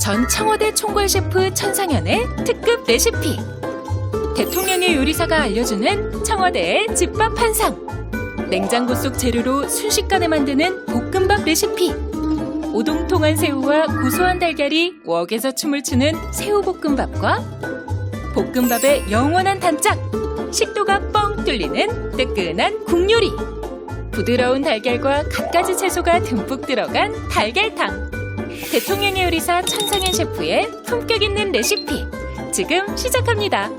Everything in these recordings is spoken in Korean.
전 청와대 총괄 셰프 천상현의 특급 레시피. 대통령의 요리사가 알려주는 청와대의 집밥 한상. 냉장고 속 재료로 순식간에 만드는 볶음밥 레시피. 오동통한 새우와 고소한 달걀이 웍에서 춤을 추는 새우볶음밥과 볶음밥의 영원한 단짝, 식도가 뻥 뚫리는 뜨끈한 국요리. 부드러운 달걀과 갖가지 채소가 듬뿍 들어간 달걀탕. 대통령의 요리사 천상현 셰프의 품격 있는 레시피. 지금 시작합니다.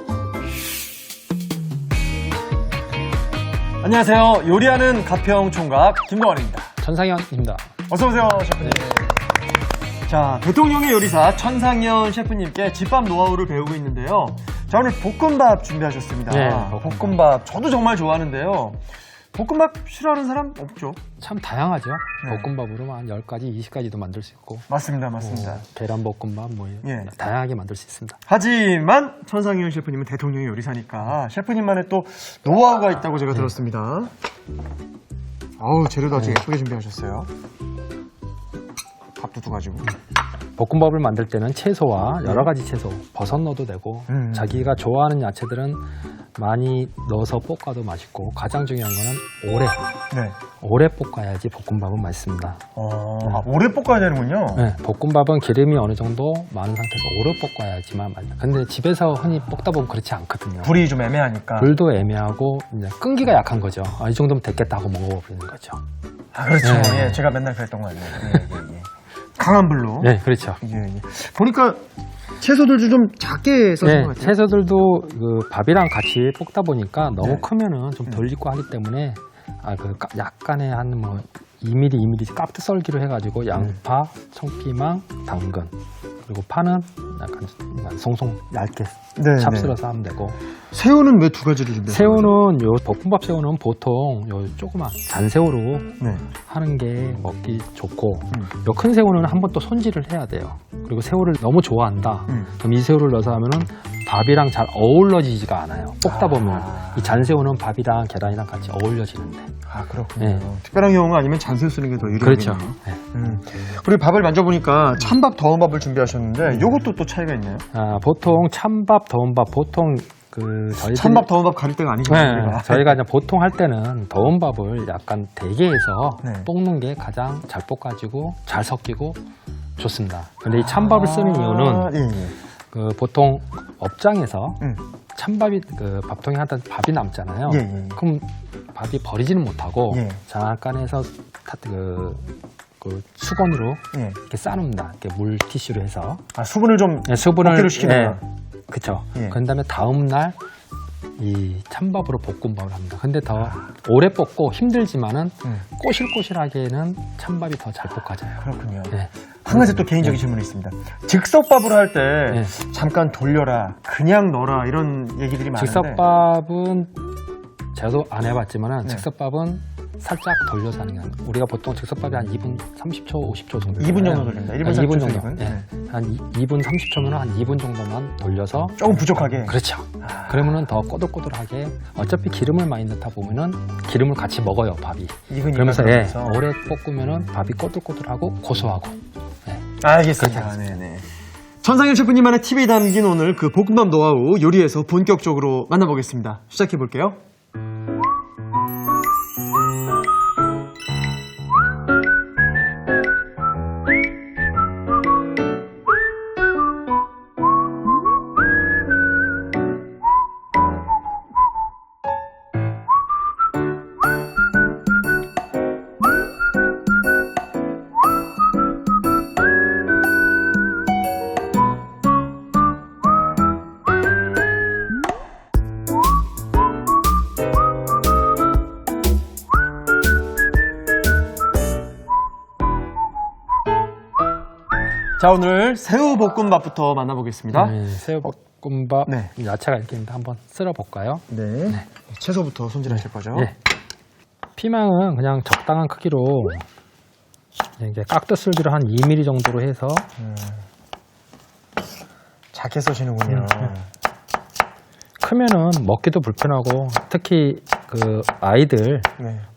안녕하세요. 요리하는 가평 총각 김동환입니다. 천상현입니다. 어서오세요, 셰프님. 자, 대통령의 요리사 천상현 셰프님께 집밥 노하우를 배우고 있는데요. 자, 오늘 볶음밥 준비하셨습니다. 네, 볶음밥. 저도 정말 좋아하는데요. 볶음밥 싫어하는 사람 없죠? 참 다양하죠. 네. 볶음밥으로 한 10가지, 20가지도 만들 수 있고. 맞습니다. 계란볶음밥, 예. 다양하게 만들 수 있습니다. 하지만 천상현 셰프님은 대통령의 요리사니까 셰프님만의 또 노하우가 있다고 제가 들었습니다. 아우, 재료도 아주 예쁘게 준비하셨어요. 밥도 두 가지고. 볶음밥을 만들 때는 채소와 여러 가지 채소, 버섯 넣어도 되고, 자기가 좋아하는 야채들은 많이 넣어서 볶아도 맛있고, 가장 중요한 거는 오래. 네. 오래 볶아야지 볶음밥은 맛있습니다. 오래 볶아야 되는군요. 네, 볶음밥은 기름이 어느 정도 많은 상태에서 오래 볶아야지만 맛있다. 근데 집에서 흔히 볶다 보면 그렇지 않거든요. 불이 좀 애매하니까. 불도 애매하고 이제 끈기가 약한 거죠. 이 정도면 됐겠다 하고 먹어버리는 거죠. 아, 그렇죠. 네. 예, 제가 맨날 그랬던 거 같네요. 예. 강한 불로. 네, 그렇죠. 예. 보니까 채소들도 좀 작게 써서 네, 것 같아요. 채소들도 그 밥이랑 같이 볶다 보니까 너무 네. 크면은 좀 덜 익고 하기 때문에 약간의 한 뭐 2mm, 2mm 깍두 썰기로 해가지고 양파, 청피망, 당근 그리고 파는 약간 송송 얇게 네, 찹쌀어서 하면 되고. 새우는 왜 두 가지를 준비했어요? 새우는 요 볶음밥 새우는 보통 요 조그만 잔새우로 네. 하는 게 먹기 좋고, 요 큰 새우는 한번 또 손질을 해야 돼요. 그리고 새우를 너무 좋아한다. 그럼 이 새우를 넣어서 하면은 밥이랑 잘 어우러지지가 않아요. 볶다 보면 이 잔새우는 밥이랑 계란이랑 같이 어울려지는데. 아, 그렇군요. 네. 특별한 경우가 아니면 잔새우 쓰는 게 더 유리하겠네요. 그렇죠. 네. 그리고 밥을 만져보니까 찬밥, 더운 밥을 준비하셨는데 요것도 또 차이가 있나요? 보통 찬밥, 더운 밥 보통 저희들이 찬밥, 더운 밥 가릴 때가 아니잖아요. 네, 저희가 이제 보통 할 때는 더운 밥을 약간 대게 해서 네. 볶는 게 가장 잘 볶아지고 잘 섞이고 좋습니다. 근데 이 찬밥을 쓰는 이유는 보통 업장에서 찬밥이 밥통에 하던 밥이 남잖아요. 그럼 밥이 버리지는 못하고 잠깐 해서 수건으로 이렇게 싸놓습니다. 이렇게 물 티슈로 해서. 수분을 좀 수분을 복기를 시키는 거. 그렇죠. 그 다음에 다음 날 이 찬밥으로 볶음밥을 합니다. 근데 더 오래 볶고 힘들지만은 꼬실꼬실하게는 찬밥이 더 잘 볶아져요. 그렇군요. 네. 한 가지 또 개인적인 질문이 있습니다. 즉석밥으로 할 때 잠깐 돌려라, 그냥 넣어라 이런 얘기들이 많은데. 즉석밥은 저도 안 해봤지만은 즉석밥은 살짝 돌려서 하는 게 아니에요. 우리가 보통 즉석밥이 한 2분 30초, 50초 정도. 2분 정도 돌립니다. 1분, 2분 30초, 정도. 2분. 네. 한 2분 30초면 한 2분 정도만 돌려서. 조금 부족하게. 그렇죠. 그러면은 더 꼬들꼬들하게. 어차피 기름을 많이 넣다 보면은 기름을 같이 먹어요, 밥이. 그러면서 오래 볶으면은 밥이 꼬들꼬들하고 고소하고. 네. 알겠습니다. 네네. 천상현 셰프님만의 팁이 담긴 오늘 그 볶음밥 노하우 요리에서 본격적으로 만나보겠습니다. 시작해 볼게요. 자, 오늘 새우볶음밥부터 만나보겠습니다. 새우볶음밥 야채가 이렇게 있는데 한번 썰어볼까요? 네. 채소부터 손질하실 거죠? 네. 피망은 그냥 적당한 크기로 이게 깍두 썰기로 한 2mm 정도로 해서 작게 써시는군요. 크면은 먹기도 불편하고 특히 그 아이들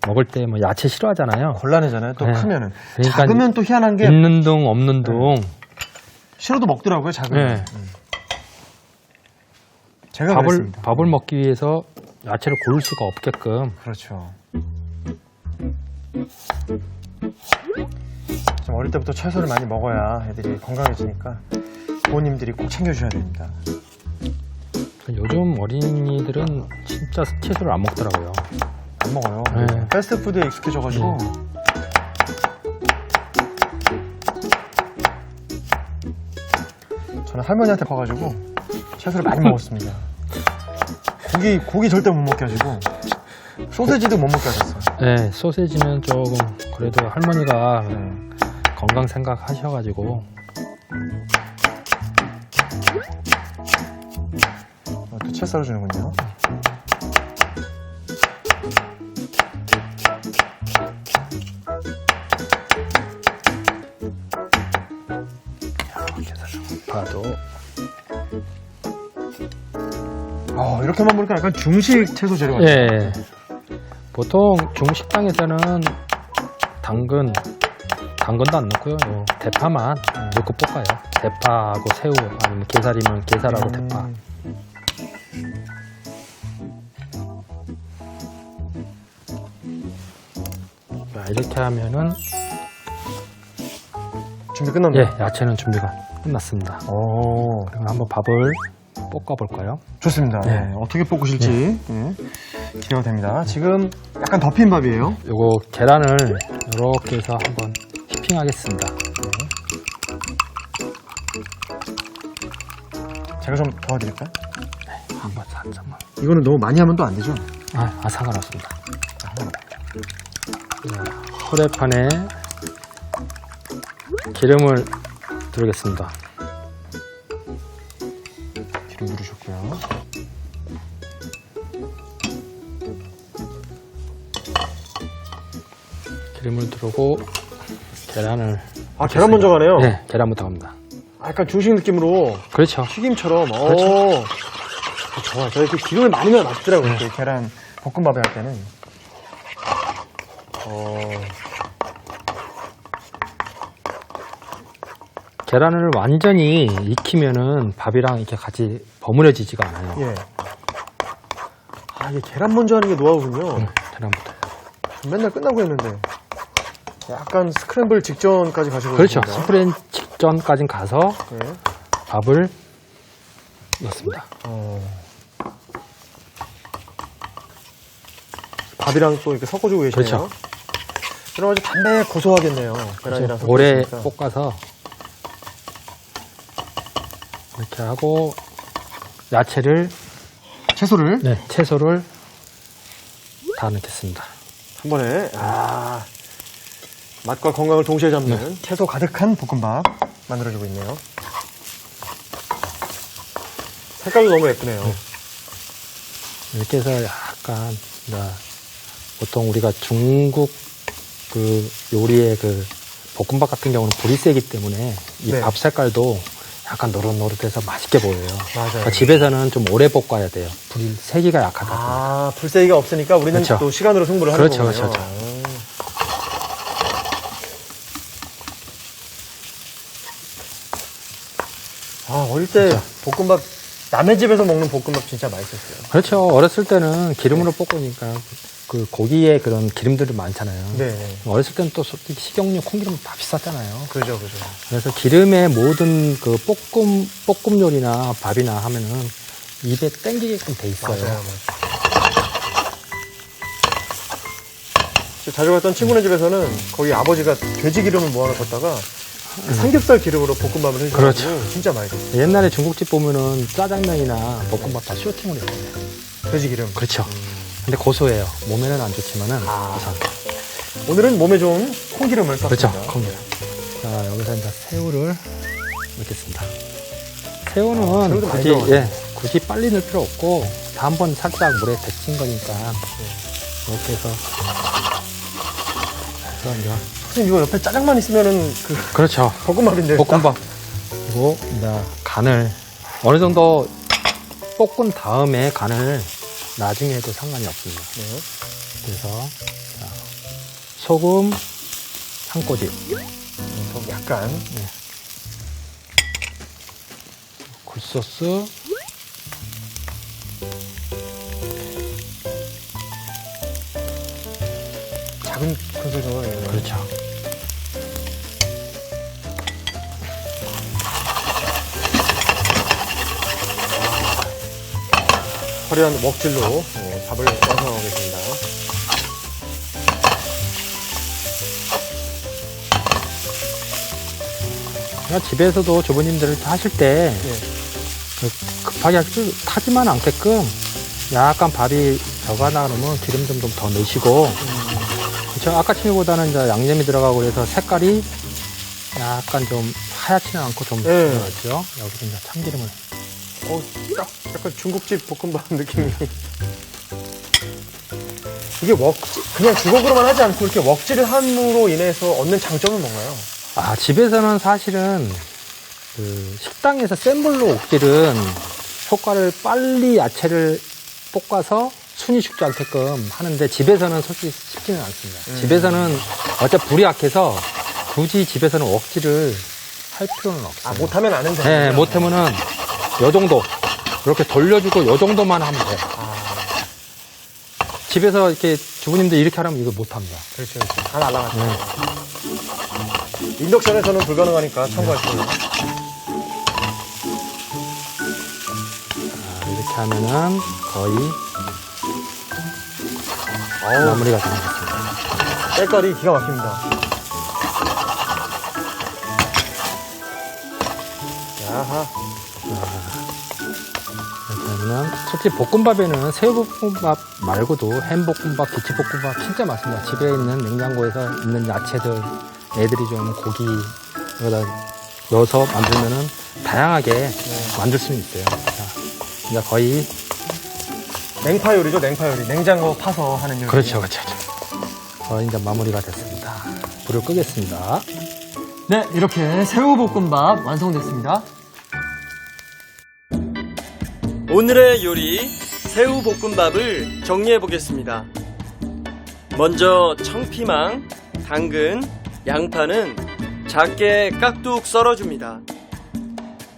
먹을 때 뭐 야채 싫어하잖아요. 곤란해잖아요. 또 네. 크면은. 그러니까 작으면 또 희한한 게 있는 둥 없는 둥 싫어도 먹더라고요, 작은. 네. 제가 그랬습니다. 밥을 먹기 위해서 야채를 고를 수가 없게끔. 그렇죠. 좀 어릴 때부터 채소를 많이 먹어야 애들이 건강해지니까 부모님들이 꼭 챙겨주셔야 됩니다. 요즘 어린이들은 진짜 채소를 안 먹더라고요. 안 먹어요. 네. 패스트푸드에 익숙해져가지고. 저는 할머니한테 봐가지고 채소를 많이 먹었습니다. 고기 절대 못 먹게 하시고 소세지도 못 먹게 하셨어요. 네, 소세지는 조금 그래도 할머니가 네. 건강 생각하셔가지고. 또 채 썰어주는군요. 봐도 이렇게만 보니까 약간 중식 채소 재료 같아요. 예. 보통 중식당에서는 당근도 안 넣고요. 요 대파만 넣고 볶아요. 대파하고 새우 아니면 게살이면 게살하고 대파. 자, 이렇게 하면은 준비 끝났나요? 예, 야채는 준비가 끝났습니다. 오, 그럼 한번 밥을 볶아볼까요? 좋습니다. 네. 네, 어떻게 볶으실지 기대가 됩니다. 지금 약간 덮인 밥이에요. 요거 계란을 이렇게 해서 한번 휘핑하겠습니다. 제가 좀 도와드릴까요? 한번 살짝만. 이거는 너무 많이 하면 또 안 되죠? 상관없습니다. 후라이팬에 기름을 두르겠습니다. 기름 누르셨고요. 기름을 두르고 계란을. 계란 먼저 가네요. 네, 계란부터 갑니다. 약간 중식 느낌으로 그렇죠. 튀김처럼. 그렇죠. 좋아요. 저 이렇게 기름을 많이 넣으면 맛있더라고요. 이렇게 계란 볶음밥에 할 때는. 계란을 완전히 익히면은 밥이랑 이렇게 같이 버무려지지가 않아요. 예. 이게 계란 먼저 하는 게 노하우군요. 계란부터. 맨날 끝나고 했는데. 약간 스크램블 직전까지 가시고 그렇죠. 계십니다. 스프레인 직전까지 가서 네. 밥을 넣습니다. 밥이랑 또 이렇게 섞어주고 계시네요. 그렇죠. 그럼 아주 담배 고소하겠네요. 계란이랑 오래 섞어주니까. 볶아서 이렇게 하고 채소를 채소를 다 넣겠습니다. 한 번에 맛과 건강을 동시에 잡는 채소 가득한 볶음밥 만들어지고 있네요. 색깔도 너무 예쁘네요. 이렇게 해서 약간 보통 우리가 중국 그 요리의 그 볶음밥 같은 경우는 불이 세기 때문에 이 네. 밥 색깔도 약간 노릇노릇해서 맛있게 보여요. 맞아요. 그러니까 집에서는 좀 오래 볶아야 돼요. 불 세기가 약하다. 불세기가 없으니까 우리는 그렇죠. 또 시간으로 승부를 하는 그렇죠, 거군요. 그렇죠. 어릴 때 볶음밥 남의 집에서 먹는 볶음밥 진짜 맛있었어요. 그렇죠. 어렸을 때는 기름으로 볶으니까 그 고기에 그런 기름들이 많잖아요. 네. 어렸을 때는 또 솔직히 식용유, 콩기름 다 비쌌잖아요. 그죠. 그래서 기름에 모든 그 볶음 요리나 밥이나 하면은 입에 땡기게끔 돼 있어요. 맞아요. 자주 갔던 친구네 집에서는 거기 아버지가 돼지 기름을 모아놓았다가 삼겹살 기름으로 볶음밥을 해주셔서 그렇죠. 진짜 맛있었어요. 옛날에 중국집 보면은 짜장면이나 볶음밥 다 쇼팅으로 했어요. 돼지 기름. 그렇죠. 근데 고소해요. 몸에는 안 좋지만은 고소합니다. 오늘은 몸에 좋은 콩기름을 썼습니다. 그렇죠. 콩기름. 자, 여기서 이제 새우를 넣겠습니다. 새우는 새우도 많이 들어가네. 굳이 빨리 넣을 필요 없고 다 한번 살짝 물에 데친 거니까 이렇게 해서 이제 선생님 이거 옆에 짜장만 있으면은 그렇죠. 볶음밥인데. 볶음밥. 그리고 이제 간을 어느 정도 볶은 다음에 간을 나중에 해도 상관이 없습니다. 네. 그래서 자, 소금 한 꼬집. 약간 굴소스, 작은 큰소스로. 그렇죠. 화려한 먹질로 밥을 완성하겠습니다. 그냥 집에서도 주부님들 하실 때 예. 급하게 타지만 않게끔 약간 밥이 적어나 그러면 기름 좀 더 넣으시고 그렇죠? 아까 친구보다는 이제 양념이 들어가고 그래서 색깔이 약간 좀 하얗지는 않고 좀 들어가죠. 여기서 이제 참기름을 딱 약간 중국집 볶음밥 느낌이. 이게 그냥 주걱으로만 하지 않고 이렇게 웍질을 함으로 인해서 얻는 장점은 뭔가요? 집에서는 사실은 그 식당에서 센 불로 옥질은 효과를 빨리 야채를 볶아서 순이 죽지 않게끔 하는데 집에서는 솔직히 쉽지는 않습니다. 집에서는 어차피 불이 약해서 굳이 집에서는 웍질을 할 필요는 없어요. 못하면 안 된다. 네, 못하면은 요 정도 이렇게 돌려주고 요 정도만 하면 돼요. 집에서 이렇게 주부님들 이렇게 하려면 이거 못합니다. 그렇죠. 다 날아가죠. 인덕션에서는 불가능하니까 참고하시고요. 이렇게 하면은 거의 마무리가 되는 것 같습니다. 색깔이 기가 막힙니다. 야하. 이렇게 하면 솔직히 볶음밥에는 새우볶음밥 말고도 햄볶음밥, 김치볶음밥 진짜 많습니다. 집에 있는 냉장고에서 있는 야채들 애들이 좀 고기 여기다 넣어서 만들면은 다양하게 만들 수는 있어요. 자, 이제 거의 냉파 요리죠, 냉파 요리. 냉장고 파서 하는 요리. 그렇죠. 거의 이제 마무리가 됐습니다. 불을 끄겠습니다. 네, 이렇게 새우볶음밥 완성됐습니다. 오늘의 요리 새우볶음밥을 정리해 보겠습니다. 먼저 청피망, 당근, 양파는 작게 깍둑 썰어줍니다.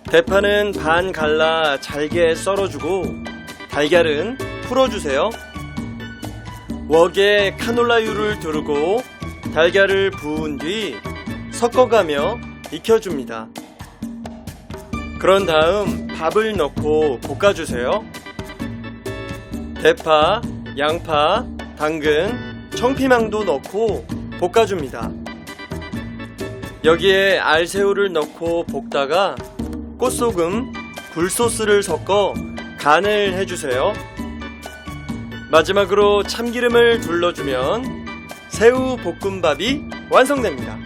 대파는 반 갈라 잘게 썰어주고 달걀은 풀어주세요. 웍에 카놀라유를 두르고 달걀을 부은 뒤 섞어가며 익혀줍니다. 그런 다음 밥을 넣고 볶아주세요. 대파, 양파, 당근, 청피망도 넣고 볶아줍니다. 여기에 알새우를 넣고 볶다가 꽃소금, 굴소스를 섞어 간을 해주세요. 마지막으로 참기름을 둘러주면 새우 볶음밥이 완성됩니다.